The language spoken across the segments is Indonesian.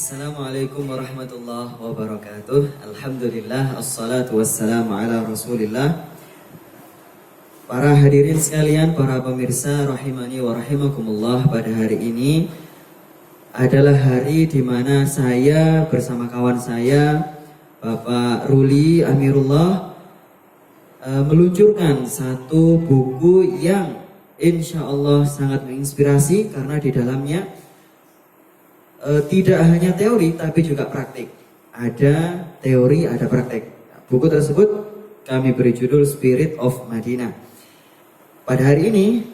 Assalamualaikum warahmatullahi wabarakatuh. Alhamdulillah, assalatu wassalamu ala rasulillah. Para hadirin sekalian, para pemirsa rahimani wa rahimakumullah, pada hari ini adalah hari di mana saya bersama kawan saya Bapak Ruli Amirullah meluncurkan satu buku yang insya Allah sangat menginspirasi, karena di dalamnya tidak hanya teori tapi juga praktik. Ada teori, ada praktik. Buku tersebut kami beri judul Spirit of Madinah. Pada hari ini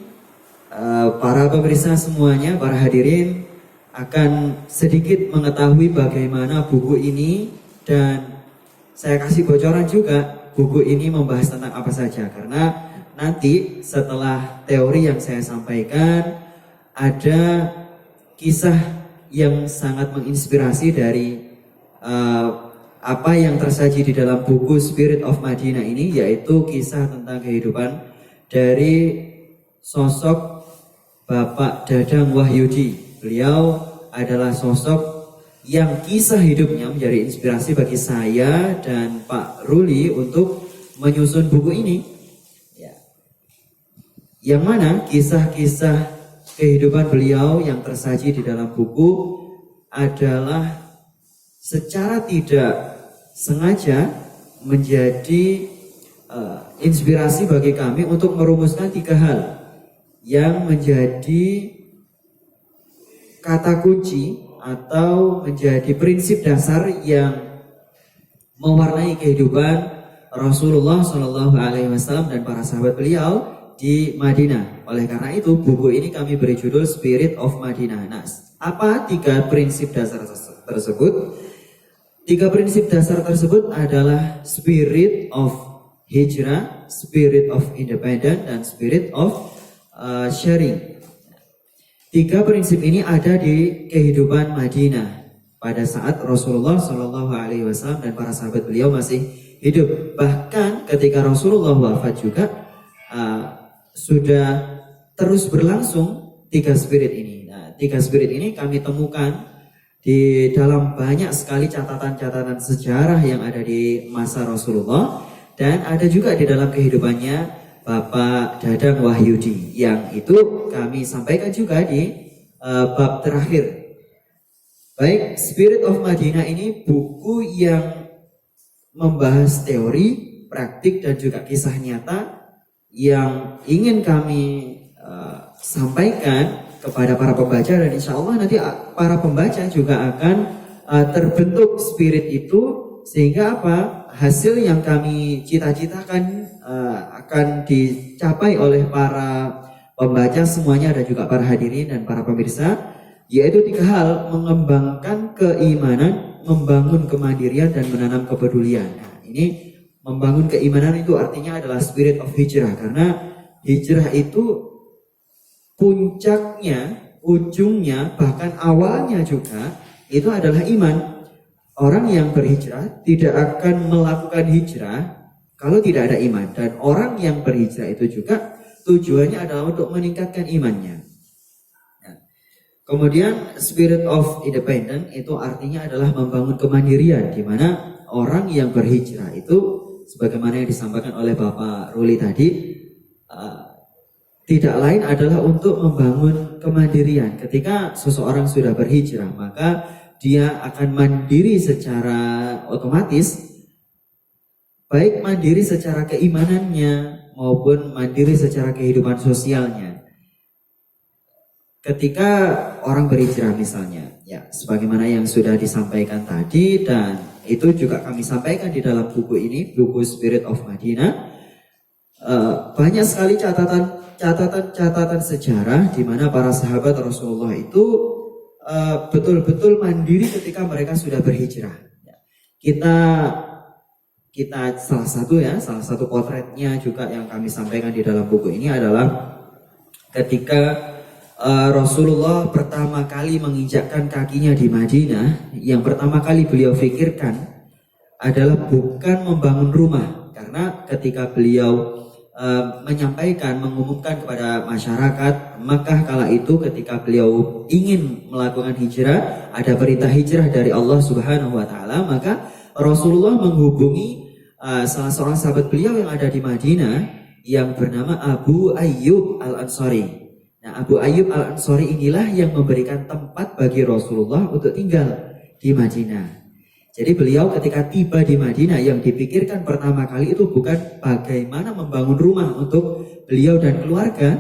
para pemirsa semuanya, para hadirin akan sedikit mengetahui bagaimana buku ini, dan saya kasih bocoran juga buku ini membahas tentang apa saja, karena nanti setelah teori yang saya sampaikan ada kisah yang sangat menginspirasi dari apa yang tersaji di dalam buku Spirit of Madinah ini, yaitu kisah tentang kehidupan dari sosok Bapak Dadang Wahyudi. Beliau adalah sosok yang kisah hidupnya menjadi inspirasi bagi saya dan Pak Ruli untuk menyusun buku ini, yang mana kisah-kisah kehidupan beliau yang tersaji di dalam buku adalah secara tidak sengaja menjadi inspirasi bagi kami untuk merumuskan 3 hal yang menjadi kata kunci atau menjadi prinsip dasar yang mewarnai kehidupan Rasulullah SAW dan para sahabat beliau di Madinah. Oleh karena itu buku ini kami beri judul Spirit of Madinah. Nah, apa 3 prinsip dasar tersebut? 3 prinsip dasar tersebut adalah Spirit of Hijrah, Spirit of Independence, dan Spirit of Sharing. 3 prinsip ini ada di kehidupan Madinah pada saat Rasulullah SAW dan para sahabat beliau masih hidup. Bahkan ketika Rasulullah wafat juga sudah terus berlangsung 3 spirit ini. Nah, 3 spirit ini kami temukan di dalam banyak sekali catatan-catatan sejarah yang ada di masa Rasulullah, dan ada juga di dalam kehidupannya Bapak Dadang Wahyudi, yang itu kami sampaikan juga di bab terakhir. Baik, Spirit of Madinah ini buku yang membahas teori, praktik, dan juga kisah nyata yang ingin kami sampaikan kepada para pembaca, dan insya Allah nanti para pembaca juga akan terbentuk spirit itu, sehingga hasil yang kami cita-citakan akan dicapai oleh para pembaca semuanya, dan juga para hadirin dan para pemirsa, yaitu 3 hal: mengembangkan keimanan, membangun kemandirian, dan menanam kepedulian. Nah, ini membangun keimanan itu artinya adalah spirit of hijrah, karena hijrah itu puncaknya, ujungnya, bahkan awalnya juga itu adalah iman. Orang yang berhijrah tidak akan melakukan hijrah kalau tidak ada iman, dan orang yang berhijrah itu juga tujuannya adalah untuk meningkatkan imannya. Nah, kemudian spirit of independence itu artinya adalah membangun kemandirian, di mana orang yang berhijrah itu, sebagaimana yang disampaikan oleh Bapak Ruli tadi, tidak lain adalah untuk membangun kemandirian. Ketika seseorang sudah berhijrah, maka dia akan mandiri secara otomatis, baik mandiri secara keimanannya maupun mandiri secara kehidupan sosialnya. Ketika orang berhijrah misalnya, sebagaimana yang sudah disampaikan tadi, dan itu juga kami sampaikan di dalam buku ini, buku Spirit of Madinah. Banyak sekali catatan sejarah di mana para sahabat Rasulullah itu betul-betul mandiri ketika mereka sudah berhijrah. Kita salah satu potretnya juga yang kami sampaikan di dalam buku ini adalah ketika Rasulullah pertama kali menginjakkan kakinya di Madinah, yang pertama kali beliau pikirkan adalah bukan membangun rumah, karena ketika beliau menyampaikan, mengumumkan kepada masyarakat Makkah kala itu ketika beliau ingin melakukan hijrah, ada perintah hijrah dari Allah Subhanahu wa taala, maka Rasulullah menghubungi salah seorang sahabat beliau yang ada di Madinah yang bernama Abu Ayyub Al-Ansari. Nah, Abu Ayyub Al-Ansari inilah yang memberikan tempat bagi Rasulullah untuk tinggal di Madinah. Jadi beliau ketika tiba di Madinah, yang dipikirkan pertama kali itu bukan bagaimana membangun rumah untuk beliau dan keluarga,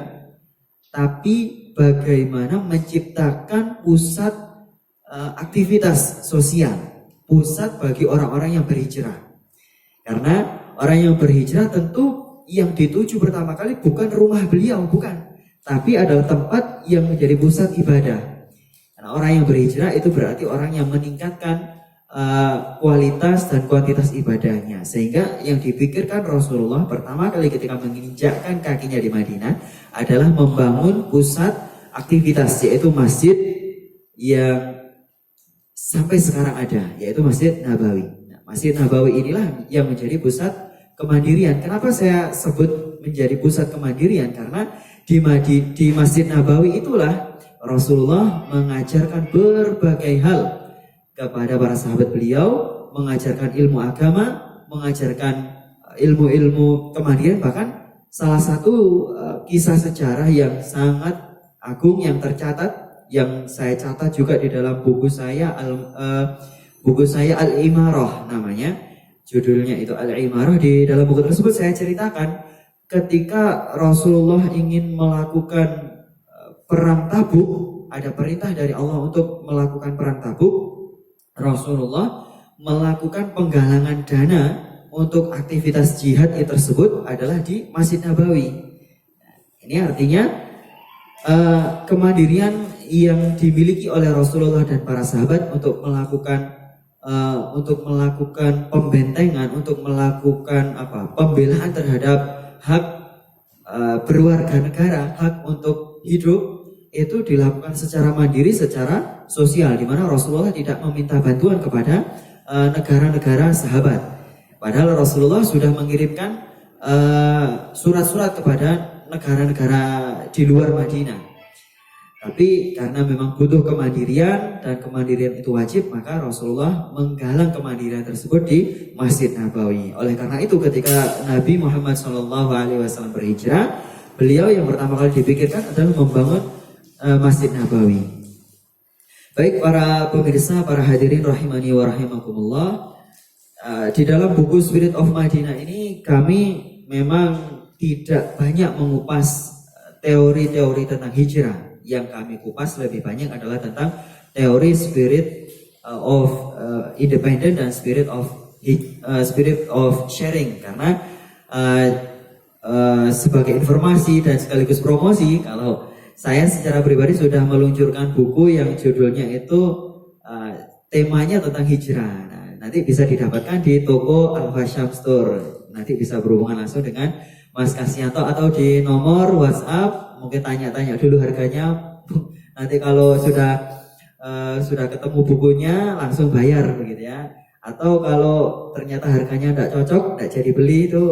tapi bagaimana menciptakan pusat aktivitas sosial, pusat bagi orang-orang yang berhijrah. Karena orang yang berhijrah tentu yang dituju pertama kali bukan rumah beliau, bukan, tapi adalah tempat yang menjadi pusat ibadah. Karena orang yang berhijrah itu berarti orang yang meningkatkan kualitas dan kuantitas ibadahnya, sehingga yang dipikirkan Rasulullah pertama kali ketika menginjakkan kakinya di Madinah adalah membangun pusat aktivitas, yaitu masjid yang sampai sekarang ada, yaitu Masjid Nabawi. Nah, Masjid Nabawi inilah yang menjadi pusat kemandirian. Kenapa saya sebut menjadi pusat kemandirian? Karena di Masjid Nabawi itulah Rasulullah mengajarkan berbagai hal kepada para sahabat beliau, mengajarkan ilmu agama, mengajarkan ilmu-ilmu kemandirian. Bahkan salah satu kisah sejarah yang sangat agung yang tercatat, yang saya catat juga di dalam buku saya Al-Imarah namanya, judulnya itu Al-Imarah. Di dalam buku tersebut saya ceritakan ketika Rasulullah ingin melakukan perang Tabuk, ada perintah dari Allah untuk melakukan perang Tabuk. Rasulullah melakukan penggalangan dana untuk aktivitas jihad tersebut adalah di Masjid Nabawi. Ini artinya kemandirian yang dimiliki oleh Rasulullah dan para sahabat untuk melakukan pembentengan, untuk melakukan pembelaan terhadap hak berwarga negara, hak untuk hidup, itu dilakukan secara mandiri, secara sosial, di mana Rasulullah tidak meminta bantuan kepada negara-negara sahabat. Padahal Rasulullah sudah mengirimkan surat-surat kepada negara-negara di luar Madinah. Tapi karena memang butuh kemandirian dan kemandirian itu wajib, maka Rasulullah menggalang kemandirian tersebut di Masjid Nabawi. Oleh karena itu ketika Nabi Muhammad SAW berhijrah, beliau yang pertama kali dipikirkan adalah membangun Masjid Nabawi. Baik para pemirsa, para hadirin rahimani wa rahimakumullah, di dalam buku Spirit of Madinah ini kami memang tidak banyak mengupas teori-teori tentang hijrah. Yang kami kupas lebih banyak adalah tentang teori spirit of independent dan spirit of sharing. Karena sebagai informasi dan sekaligus promosi, kalau saya secara pribadi sudah meluncurkan buku yang judulnya itu temanya tentang hijrah. Nah, nanti bisa didapatkan di toko Al-Fasham Store. Nanti bisa berhubungan langsung dengan Mas Kasyanto atau di nomor WhatsApp. Mungkin tanya-tanya dulu harganya. Nanti kalau sudah ketemu bukunya langsung bayar begitu ya. Atau kalau ternyata harganya tidak cocok, tidak jadi beli, itu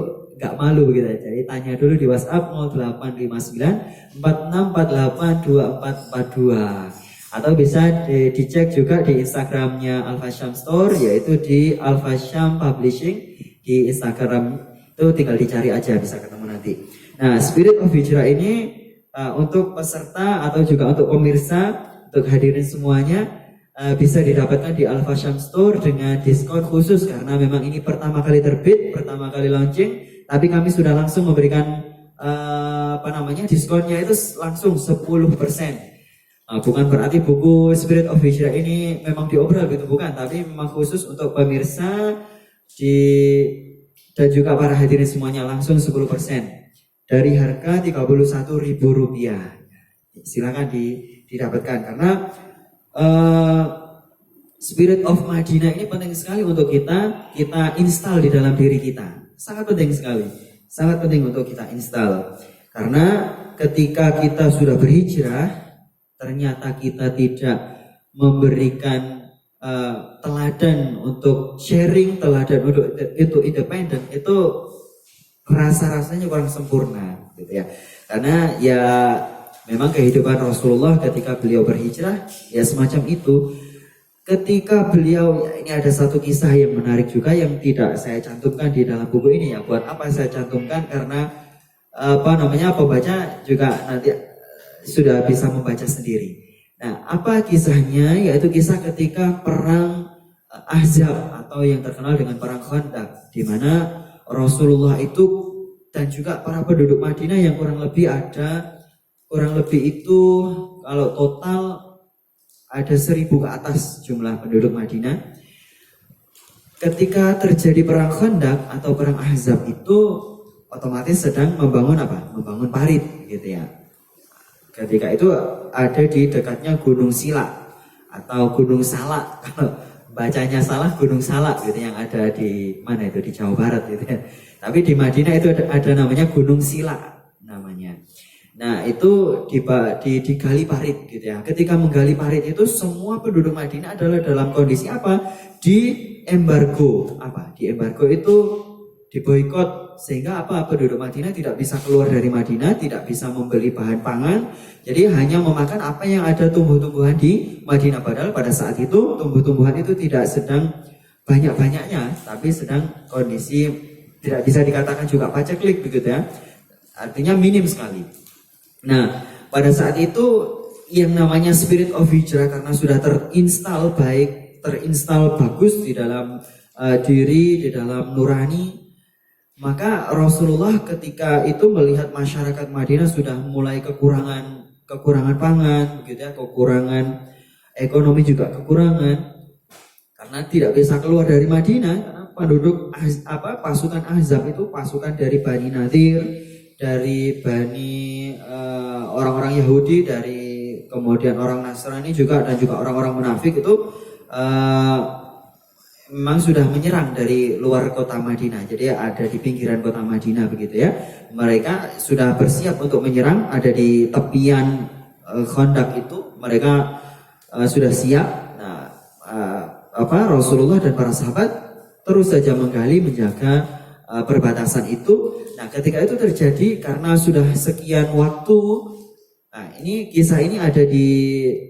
nggak malu begitu. Jadi tanya dulu di WhatsApp 0859 4648 2442. Atau bisa dicek juga di Instagramnya Al-Fasham Store, yaitu di Al-Fasham Publishing di Instagram. Itu tinggal dicari aja, bisa ketemu nanti. Nah, Spirit of Hijrah ini untuk peserta atau juga untuk pemirsa, untuk hadirin semuanya, bisa didapatkan di Al-Fasham Store dengan diskon khusus karena memang ini pertama kali terbit, pertama kali launching, tapi kami sudah langsung memberikan diskonnya itu langsung 10%. Bukan berarti buku Spirit of Hijrah ini memang diobral gitu, bukan, tapi memang khusus untuk pemirsa dan juga para hadirin semuanya langsung 10%. Dari harga Rp31.000. Silakan didapatkan karena Spirit of Madinah ini penting sekali untuk kita install di dalam diri kita. Sangat penting sekali. Sangat penting untuk kita install. Karena ketika kita sudah berhijrah, ternyata kita tidak memberikan teladan untuk sharing, teladan untuk itu independen, itu rasa-rasanya kurang sempurna gitu ya. Karena ya memang kehidupan Rasulullah ketika beliau berhijrah ya semacam itu. Ketika beliau, ini ada satu kisah yang menarik juga yang tidak saya cantumkan di dalam buku ini ya. Buat apa saya cantumkan? Karena pembaca juga nanti sudah bisa membaca sendiri. Nah, apa kisahnya? Yaitu kisah ketika perang Ahzab atau yang terkenal dengan perang Khandaq, di mana Rasulullah itu dan juga para penduduk Madinah yang kurang lebih itu kalau total ada 1.000 ke atas jumlah penduduk Madinah. Ketika terjadi perang Khandaq atau perang Ahzab itu otomatis sedang membangun apa? Membangun parit gitu ya. Ketika itu ada di dekatnya Gunung Sila atau Gunung Salak. Kalau bacanya salah Gunung Salak gitu yang ada di mana itu di Jawa Barat gitu ya. Tapi di Madinah itu ada namanya Gunung Sila namanya. Nah itu digali parit gitu ya. Ketika menggali parit itu semua penduduk Madinah adalah dalam kondisi apa? Di embargo. Apa? Di embargo itu diboikot sehingga apa? Penduduk Madinah tidak bisa keluar dari Madinah, tidak bisa membeli bahan pangan. Jadi hanya memakan apa yang ada tumbuh-tumbuhan di Madinah. Padahal pada saat itu tumbuh-tumbuhan itu tidak sedang banyak-banyaknya, tapi sedang kondisi tidak bisa dikatakan juga paceklik begitu ya. Artinya minim sekali. Nah, pada saat itu yang namanya spirit of hijrah karena sudah terinstal bagus di dalam diri, di dalam nurani, maka Rasulullah ketika itu melihat masyarakat Madinah sudah mulai kekurangan pangan, begitu ya, kekurangan ekonomi juga kekurangan karena tidak bisa keluar dari Madinah karena penduduk pasukan Ahzab itu pasukan dari Bani Nadir, dari Bani orang-orang Yahudi, dari kemudian orang Nasrani juga dan juga orang-orang munafik itu memang sudah menyerang dari luar kota Madinah. Jadi ada di pinggiran kota Madinah begitu ya. Mereka sudah bersiap untuk menyerang, ada di tepian Khandaq itu mereka sudah siap. Nah, Rasulullah dan para sahabat terus saja menggali menjaga perbatasan itu. Nah, ketika itu terjadi karena sudah sekian waktu. Nah, ini kisah ini ada di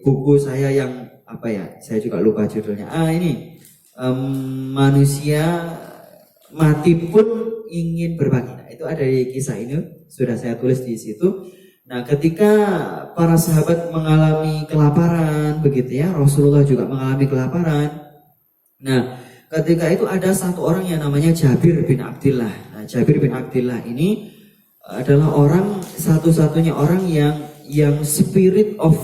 buku saya yang saya juga lupa judulnya. Ini manusia mati pun ingin berbagi. Nah, itu ada di kisah ini, sudah saya tulis di situ. Nah, ketika para sahabat mengalami kelaparan begitu ya, Rasulullah juga mengalami kelaparan. Nah, ketika itu ada satu orang yang namanya Jabir bin Abdillah. Nah, Jabir bin Abdillah ini adalah satu-satunya orang yang spirit of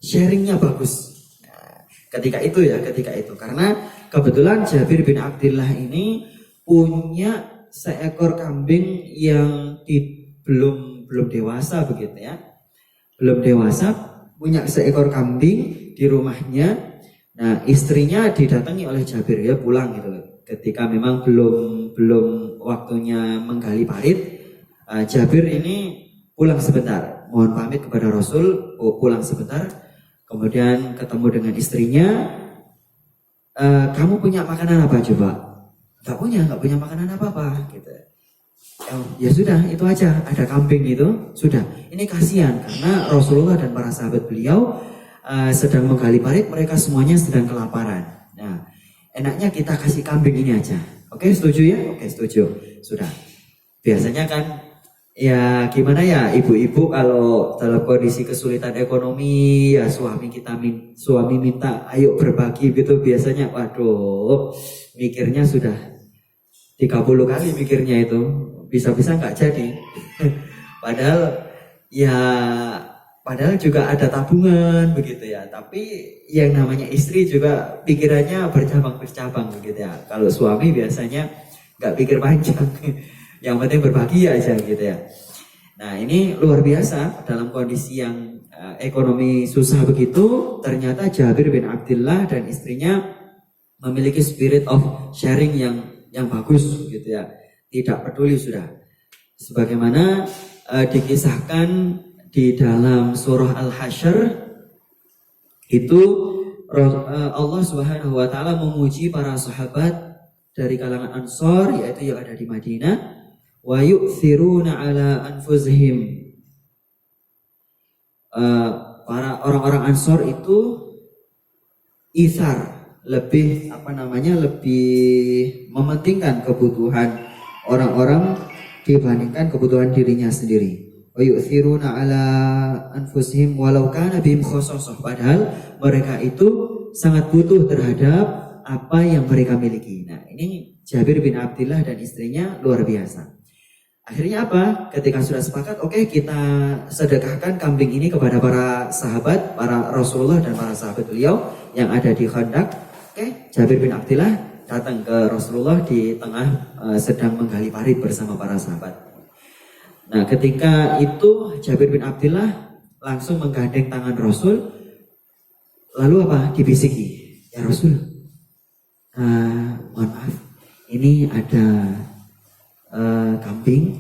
sharingnya bagus. Nah, ketika itu karena kebetulan Jabir bin Abdillah ini punya seekor kambing yang belum dewasa begitu ya. Belum dewasa, punya seekor kambing di rumahnya. Nah, istrinya didatangi oleh Jabir ya, pulang gitu. Ketika memang belum waktunya menggali parit, Jabir ini pulang sebentar, mohon pamit kepada Rasul, pulang sebentar. Kemudian ketemu dengan istrinya, kamu punya makanan apa coba? Gak punya makanan apa-apa gitu. Ya sudah, itu aja, ada kambing itu, sudah. Ini kasihan karena Rasulullah dan para sahabat beliau sedang menggali parit, mereka semuanya sedang kelaparan. Nah, enaknya kita kasih kambing ini aja. Oke, setuju ya? Oke, setuju. Sudah. Biasanya kan ya gimana ya, ibu-ibu kalau dalam kondisi kesulitan ekonomi ya suami minta ayo berbagi gitu, biasanya waduh, mikirnya sudah 30 kali mikirnya itu. Bisa-bisa nggak jadi. Padahal juga ada tabungan begitu ya. Tapi yang namanya istri juga pikirannya bercabang begitu ya. Kalau suami biasanya nggak pikir panjang. Yang penting berbagi aja gitu ya. Nah, ini luar biasa dalam kondisi yang ekonomi susah begitu, ternyata Jabir bin Abdillah dan istrinya memiliki spirit of sharing yang bagus gitu ya. Tidak peduli sudah. Sebagaimana dikisahkan di dalam surah Al-Hasyr itu Allah Subhanahu wa taala memuji para sahabat dari kalangan Ansor, yaitu yang ada di Madinah. wa yu'thiruna ala anfusihim. Para orang-orang Ansor itu isar, lebih lebih mementingkan kebutuhan orang-orang dibandingkan kebutuhan dirinya sendiri. Wa yu'thiruna ala anfusihim walau kana bihim khososoh, padahal mereka itu sangat butuh terhadap apa yang mereka miliki. Nah, ini Jabir bin Abdillah dan istrinya luar biasa. Akhirnya apa? Ketika sudah sepakat, oke, kita sedekahkan kambing ini kepada para sahabat, para Rasulullah dan para sahabat beliau yang ada di Khandaq. Oke, Jabir bin Abdillah datang ke Rasulullah di tengah sedang menggali parit bersama para sahabat. Nah, ketika itu Jabir bin Abdillah langsung menggandeng tangan Rasul, lalu apa? Dibisiki, ya Rasul, mohon maaf, ini ada kambing,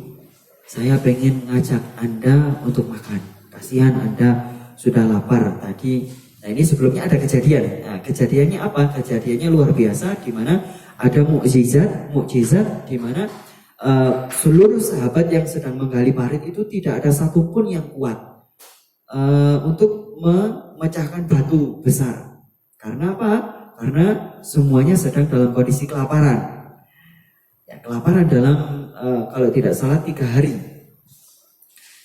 saya pengen ngajak Anda untuk makan. Kasihan Anda sudah lapar tadi. Nah, ini sebelumnya ada kejadian. Nah, kejadiannya apa? Kejadiannya luar biasa, di mana ada mukjizat di mana seluruh sahabat yang sedang menggali parit itu tidak ada satupun yang kuat untuk memecahkan batu besar. Karena apa? Karena semuanya sedang dalam kondisi kelaparan. Ya, kelaparan dalam kalau tidak salah 3 hari.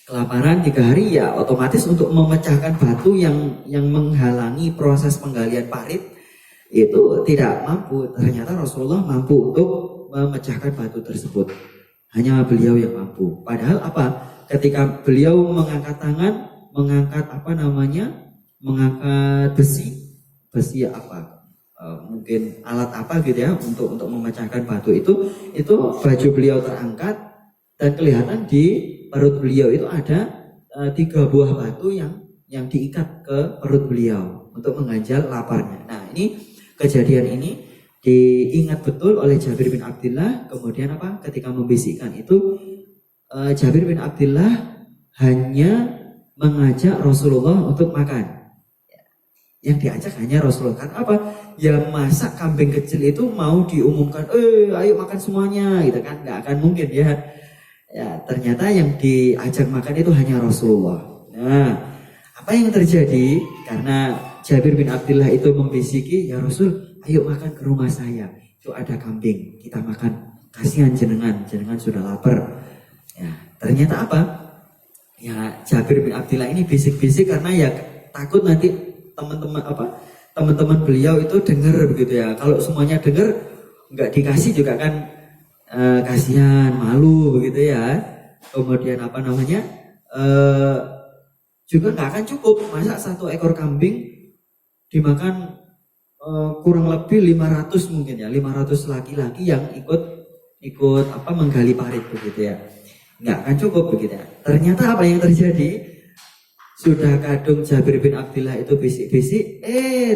Kelaparan 3 hari, ya otomatis untuk memecahkan batu yang menghalangi proses penggalian parit itu tidak mampu. Ternyata Rasulullah mampu untuk memecahkan batu tersebut. Hanya beliau yang mampu. Padahal apa? Ketika beliau mengangkat tangan, mengangkat besi apa? Mungkin alat apa gitu ya untuk memecahkan batu itu baju beliau terangkat dan kelihatan di perut beliau itu ada 3 buah batu yang diikat ke perut beliau untuk mengganjal laparnya. Nah, ini kejadian ini diingat betul oleh Jabir bin Abdillah. Kemudian apa? Ketika membisikkan itu, Jabir bin Abdillah hanya mengajak Rasulullah untuk makan. Yang diajak hanya Rasulullah. Kan apa? Ya masa kambing kecil itu mau diumumkan, ayo makan semuanya, gitu kan? Nggak akan mungkin ya. Ya, ternyata yang diajak makan itu hanya Rasulullah. Nah, apa yang terjadi? Karena Jabir bin Abdillah itu membisiki, ya Rasul, ayo makan ke rumah saya, itu ada kambing, kita makan, kasihan jenengan sudah lapar. Ya, ternyata apa? Ya, Jabir bin Abdillah ini bisik-bisik karena ya takut nanti teman-teman beliau itu dengar begitu ya. Kalau semuanya dengar nggak dikasih juga kan kasihan, malu begitu ya. Kemudian juga nggak akan cukup, masa 1 ekor kambing dimakan kurang lebih 500 mungkin ya, 500 laki-laki yang ikut menggali parit begitu ya. Nggak akan cukup begitu ya. Ternyata apa yang terjadi? Sudah kadung Jabir bin Abdillah itu bisik-bisik,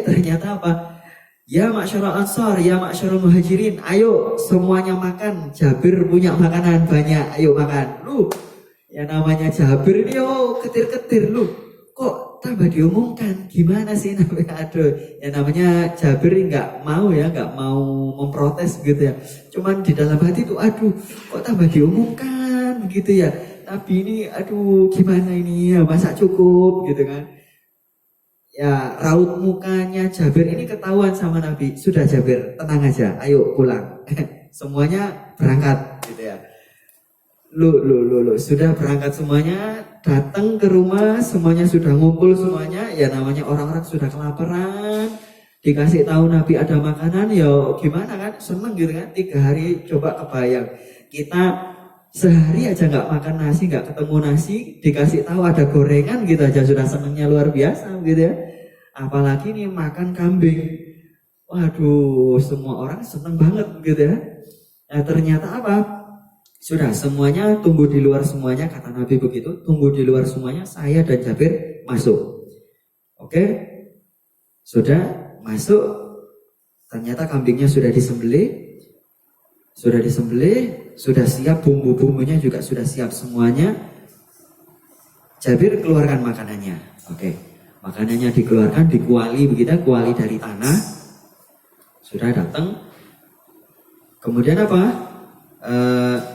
ternyata apa? Ya ma'syarul ansar, ya ma'syarul muhajirin, ayo semuanya makan. Jabir punya makanan banyak, ayo makan. Ya namanya Jabir ini ketir-ketir kok tambah diumumkan, gimana sih namanya? Aduh, ya namanya Jabir nggak mau memprotes gitu ya. Cuman di dalam hati tuh, aduh, kok tambah diumumkan gitu ya. Nabi ini, aduh, gimana ini ya, masa cukup gitu kan? Ya raut mukanya Jabir ini ketahuan sama Nabi. Sudah Jabir, tenang aja, ayo pulang. Semuanya berangkat gitu ya. Sudah berangkat semuanya, datang ke rumah, semuanya sudah ngumpul semuanya. Ya namanya orang-orang sudah kelaparan, dikasih tahu Nabi ada makanan, ya gimana kan, seneng gitu kan. 3 hari, coba kebayang, kita sehari aja nggak makan nasi, nggak ketemu nasi, dikasih tahu ada gorengan gitu aja sudah senengnya luar biasa gitu ya. Apalagi nih makan kambing, waduh, semua orang seneng banget gitu ya. Nah ternyata apa? Sudah semuanya tunggu di luar semuanya, kata Nabi begitu, tunggu di luar semuanya, saya dan Jabir masuk. Oke, sudah masuk, ternyata kambingnya sudah disembelih, sudah siap, bumbu-bumbunya juga sudah siap semuanya. Jabir keluarkan makanannya. Oke, makanannya dikeluarkan, dikuali begitu, kuali dari tanah. Sudah datang. Kemudian apa?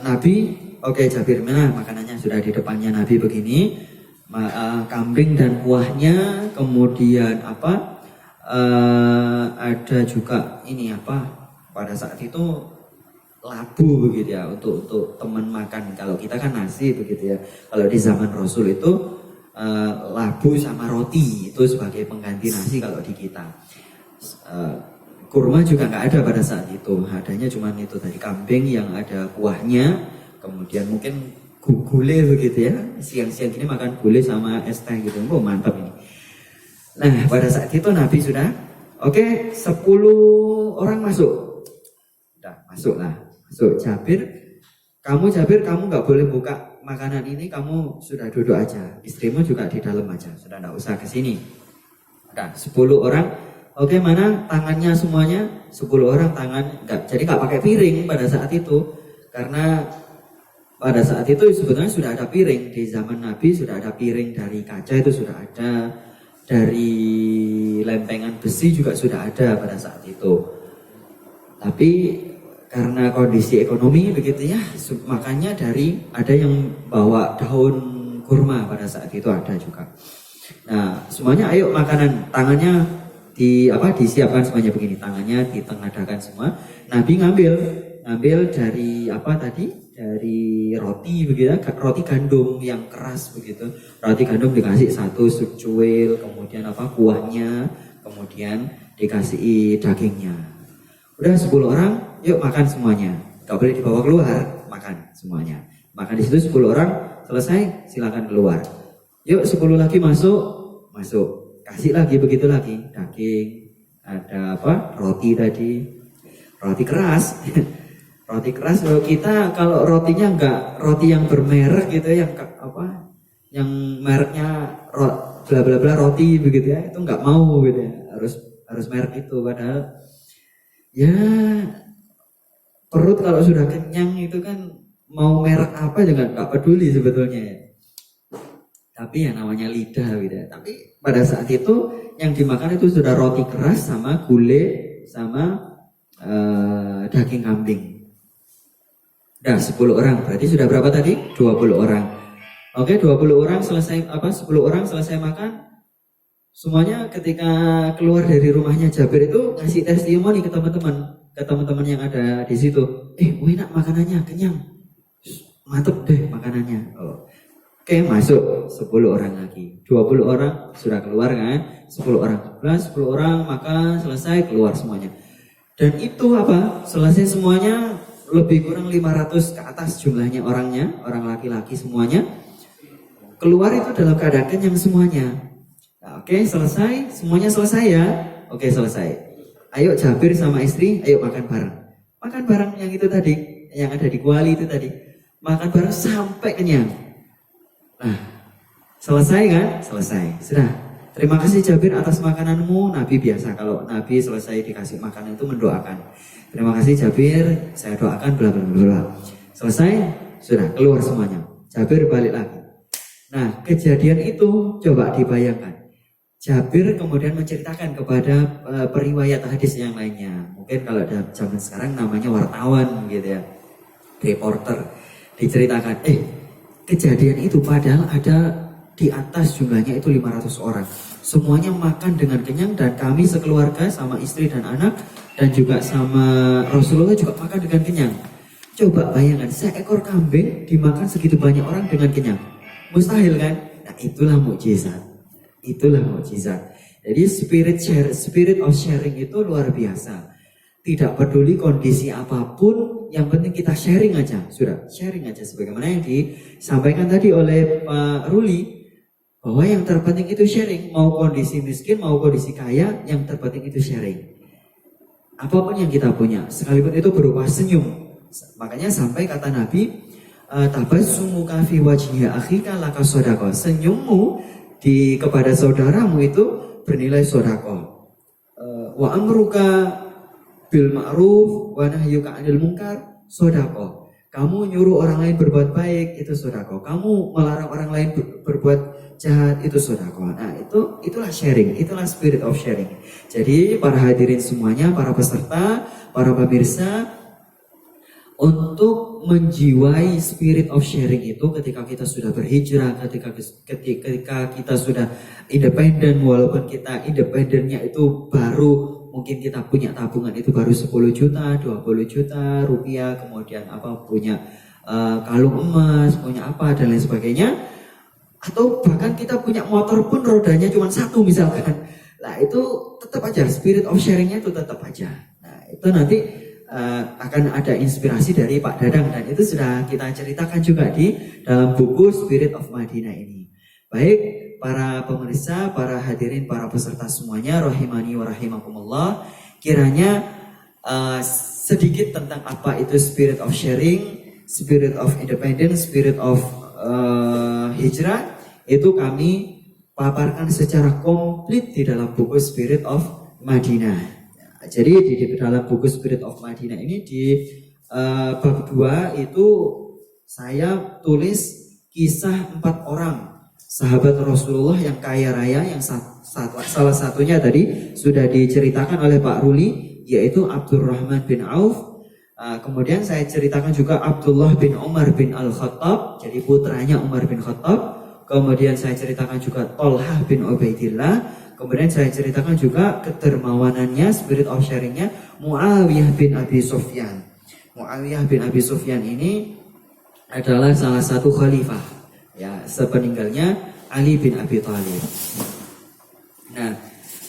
Nabi oke Jabir, mana makanannya sudah di depannya Nabi begini, kambing dan kuahnya, kemudian apa, ada juga ini apa, pada saat itu labu begitu ya, untuk teman makan. Kalau kita kan nasi begitu ya, kalau di zaman Rasul itu labu sama roti itu sebagai pengganti nasi kalau di kita. Kurma juga nggak ada pada saat itu, adanya cuma itu tadi kambing yang ada kuahnya, kemudian mungkin gulai begitu ya, siang-siang ini makan gulai sama es teh gitu, oh mantap ini. Nah pada saat itu Nabi sudah, oke 10 orang masuk, udah masuk Jabir, kamu nggak boleh buka makanan ini, kamu sudah duduk aja, istrimu juga di dalam aja, sudah nggak usah kesini. Udah 10 orang. Oke, mana tangannya semuanya? 10 orang tangan, jadi nggak pakai piring pada saat itu, karena pada saat itu sebetulnya sudah ada piring di zaman Nabi, sudah ada piring dari kaca itu sudah ada, dari lempengan besi juga sudah ada pada saat itu. Tapi karena kondisi ekonomi begitu ya, makanya ada yang bawa daun kurma pada saat itu ada juga. Nah, semuanya ayo makanan, tangannya disiapkan semuanya begini, tangannya ditengadahkan semua. Nabi ngambil dari dari roti begitu, roti gandum yang keras begitu. Roti gandum dikasih 1 cuil, kemudian kuahnya, kemudian dikasih dagingnya. Udah 10 orang, yuk makan semuanya. Gak boleh dibawa keluar, makan semuanya. Makan di situ 10 orang, selesai silakan keluar. Yuk 10 lagi masuk. Kasih lagi begitu lagi, daging, ada roti tadi, roti keras. Roti keras kalau rotinya enggak roti yang bermerek gitu, yang mereknya bla bla bla roti begitu ya, itu enggak mau gitu ya, harus merek itu. Padahal ya perut kalau sudah kenyang itu kan mau merek apa juga enggak peduli sebetulnya ya. Tapi yang namanya lidah gitu ya. Tapi pada saat itu yang dimakan itu sudah roti keras sama gulai sama daging kambing. Udah 10 orang, berarti sudah berapa tadi? 20 orang. Oke, 20 orang selesai 10 orang selesai makan. Semuanya ketika keluar dari rumahnya Jabir itu ngasih testimoni ke teman-teman yang ada di situ. Enak makanannya, kenyang. Mantep deh makanannya. Oke, masuk 10 orang lagi. 20 orang sudah keluar kan? 10 orang. 10 orang makan, selesai, keluar semuanya. Dan itu selesai semuanya, lebih kurang 500 ke atas jumlahnya orangnya, orang laki-laki semuanya. Keluar itu dalam keadaan kenyang semuanya. Nah, oke, selesai, semuanya selesai ya. Oke, selesai. Ayo Jabir sama istri, ayo makan bareng. Makan bareng yang itu tadi, yang ada di kuali itu tadi. Makan bareng sampai kenyang. Nah, selesai kan? Selesai. Sudah. Terima kasih Jabir atas makananmu. Nabi biasa kalau Nabi selesai dikasih makanan itu mendoakan. Terima kasih Jabir, saya doakan bla bla bla. Selesai, sudah keluar semuanya. Jabir balik lagi. Nah, kejadian itu coba dibayangkan. Jabir kemudian menceritakan kepada periwayat hadis yang lainnya. Mungkin kalau ada zaman sekarang namanya wartawan gitu ya. Reporter. Diceritakan, kejadian itu padahal ada di atas jumlahnya itu 500 orang. Semuanya makan dengan kenyang dan kami sekeluarga sama istri dan anak dan juga sama Rasulullah juga makan dengan kenyang. Coba bayangkan, seekor kambing dimakan segitu banyak orang dengan kenyang. Mustahil kan? Nah, itulah mukjizat. Itulah mukjizat. Jadi spirit of sharing itu luar biasa. Tidak peduli kondisi apapun, yang penting kita sharing aja. Sudah, sharing aja sebagaimana yang disampaikan tadi oleh Pak Ruli, bahwa yang terpenting itu sharing. Mau kondisi miskin, mau kondisi kaya, yang terpenting itu sharing. Apapun yang kita punya, sekalipun itu berupa senyum. Makanya sampai kata Nabi, tabassumuka fi wajhi akhika laka shadaqah. Senyummu kepada saudaramu itu bernilai sedekah. Wa amruka bil ma'ruf wa nahyuka 'anil munkar sedekah. Kamu nyuruh orang lain berbuat baik itu sedekah. Kamu melarang orang lain berbuat jahat itu sedekah. Nah, itulah sharing, itulah spirit of sharing. Jadi para hadirin semuanya, para peserta, para pemirsa, untuk menjiwai spirit of sharing itu ketika kita sudah berhijrah, ketika kita sudah independen, walaupun kita independennya itu baru mungkin kita punya tabungan itu baru 10 juta, 20 juta rupiah, kemudian punya kalung emas, punya apa dan lain sebagainya, atau bahkan kita punya motor pun rodanya cuma satu misalkan. Nah itu tetap aja spirit of sharingnya itu tetap aja. Nah itu nanti akan ada inspirasi dari Pak Dadang dan itu sudah kita ceritakan juga di dalam buku Spirit of Madinah ini. Baik para pemirsa, para hadirin, para peserta semuanya, rahimani wa rahimakumullah, kiranya sedikit tentang apa itu Spirit of Sharing, Spirit of Independence, Spirit of Hijrah itu kami paparkan secara komplit di dalam buku Spirit of Madinah. Jadi di dalam buku Spirit of Madinah ini di bab 2 itu saya tulis kisah 4 orang sahabat Rasulullah yang kaya raya, yang salah satunya tadi sudah diceritakan oleh Pak Ruli, yaitu Abdurrahman bin Auf. Kemudian saya ceritakan juga Abdullah bin Umar bin Al-Khattab, jadi putranya Umar bin Khattab. Kemudian saya ceritakan juga Tolhah bin Ubaidillah. Kemudian saya ceritakan juga kedermawanannya, spirit of sharingnya Muawiyah bin Abi Sufyan. Muawiyah bin Abi Sufyan ini adalah salah satu khalifah, ya, sepeninggalnya Ali bin Abi Thalib. Nah,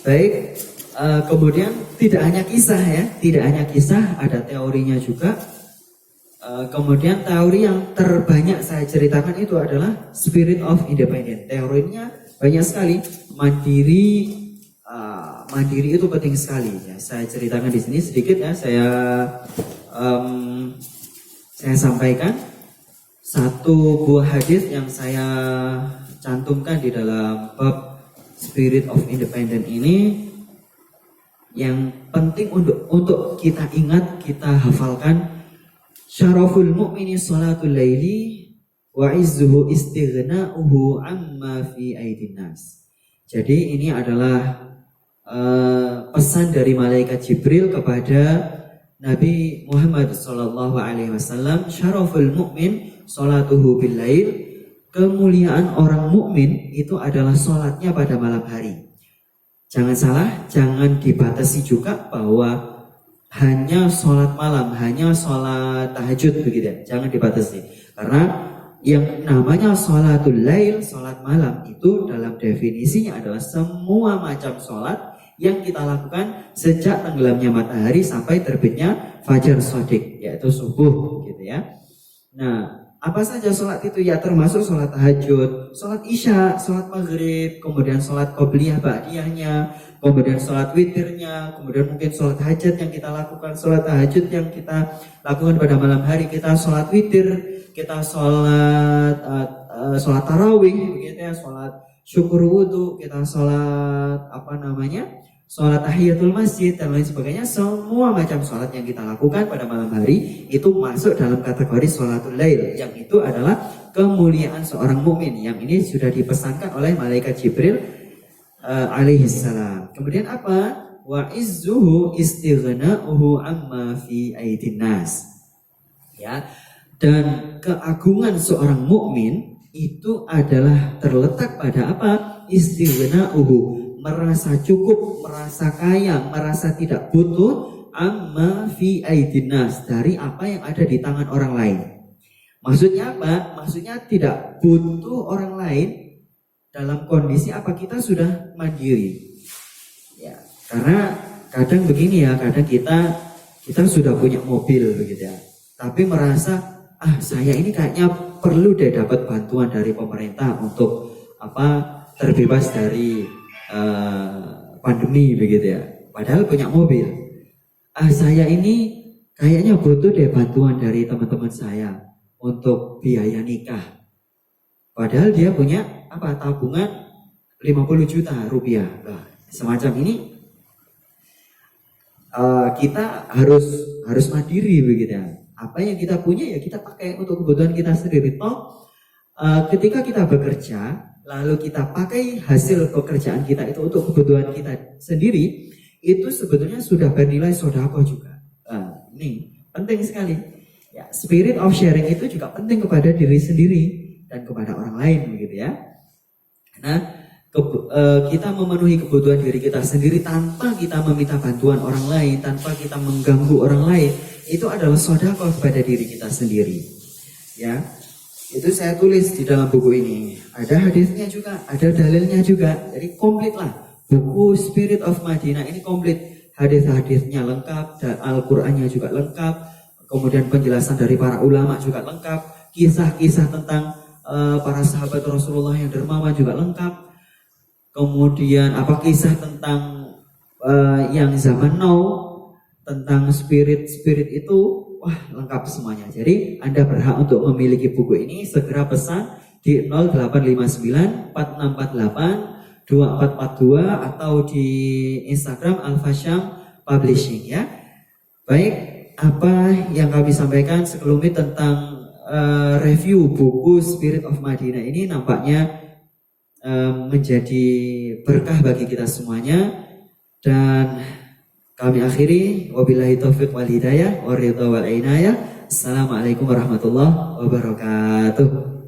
baik. Kemudian tidak hanya kisah ya, tidak hanya kisah, ada teorinya juga. Kemudian teori yang terbanyak saya ceritakan itu adalah spirit of independence. Teorinya banyak sekali. Mandiri itu penting sekali ya. Saya ceritakan di sini sedikit ya. Saya sampaikan satu buah hadis yang saya cantumkan di dalam bab Spirit of Independence ini, yang penting untuk kita ingat, kita hafalkan. Syaraful mu'mini salatul laili wa izzuhu istighna'uhu amma fi aidin nas. Jadi ini adalah pesan dari malaikat Jibril kepada Nabi Muhammad SAW. Syaraful mu'min salatuhu bil lail. Kemuliaan orang mukmin itu adalah sholatnya pada malam hari. Jangan salah, jangan dibatasi juga bahwa hanya sholat malam, hanya sholat tahajud begitu ya. Jangan dibatasi. Karena yang namanya sholatul lail, sholat malam itu dalam definisinya adalah semua macam sholat yang kita lakukan sejak tenggelamnya matahari sampai terbitnya fajar shadiq, yaitu subuh gitu ya. Nah, apa saja sholat itu ya, termasuk sholat tahajud, sholat isya, sholat maghrib, kemudian sholat qobliyah ba'diyahnya, kemudian sholat witirnya, kemudian mungkin sholat hajat yang kita lakukan, sholat tahajud yang kita lakukan pada malam hari, kita sholat witir, kita sholat tarawih, begitu ya, sholat syukur wudhu, kita sholat sholat tahiyatul masjid dan lain sebagainya. Semua macam sholat yang kita lakukan pada malam hari itu masuk dalam kategori sholatul lail, yang itu adalah kemuliaan seorang mukmin. Yang ini sudah dipesankan oleh malaikat Jibril alaihissalam. Kemudian apa? Wa izzuhu istighna'uhu amma fi aidin nas. Ya. Dan keagungan seorang mukmin itu adalah terletak pada apa? Istighna'uhu, merasa cukup, merasa kaya, merasa tidak butuh, amma fi aidin nas, dari apa yang ada di tangan orang lain. Maksudnya apa? Maksudnya tidak butuh orang lain dalam kondisi apa, kita sudah mandiri. Ya, karena kadang begini ya, kadang kita sudah punya mobil begitu ya, tapi merasa saya ini kayaknya perlu deh dapat bantuan dari pemerintah untuk terbebas dari pandemi begitu ya. Padahal punya mobil. Saya ini kayaknya butuh deh bantuan dari teman-teman saya untuk biaya nikah. Padahal dia punya tabungan 50 juta rupiah. Nah, semacam ini kita harus mandiri begitu ya. Apa yang kita punya ya kita pakai untuk kebutuhan kita sendiri. Ketika kita bekerja, lalu kita pakai hasil pekerjaan kita itu untuk kebutuhan kita sendiri, itu sebetulnya sudah bernilai sedekah juga. Ini penting sekali. Ya, spirit of sharing itu juga penting kepada diri sendiri dan kepada orang lain begitu ya. Nah, kita memenuhi kebutuhan diri kita sendiri tanpa kita meminta bantuan orang lain, tanpa kita mengganggu orang lain, itu adalah sedekah kepada diri kita sendiri. Ya, itu saya tulis di dalam buku ini. Ada hadisnya juga, ada dalilnya juga. Jadi komplit lah. Buku Spirit of Madinah ini komplit. Hadis-hadisnya lengkap, dan Al-Qur'annya juga lengkap. Kemudian penjelasan dari para ulama juga lengkap. Kisah-kisah tentang para sahabat Rasulullah yang dermawan juga lengkap. Kemudian apa kisah tentang yang zaman now, tentang spirit itu, wah lengkap semuanya. Jadi Anda berhak untuk memiliki buku ini. Segera pesan di 0859 4648 2442 atau di Instagram Al-Fasyam Publishing ya. Baik, apa yang kami sampaikan sekelumit tentang review buku Spirit of Madinah ini nampaknya menjadi berkah bagi kita semuanya, dan kami akhiri wabillahi taufiq wal hidayah wa ridha wal inayah. Assalamualaikum warahmatullahi wabarakatuh.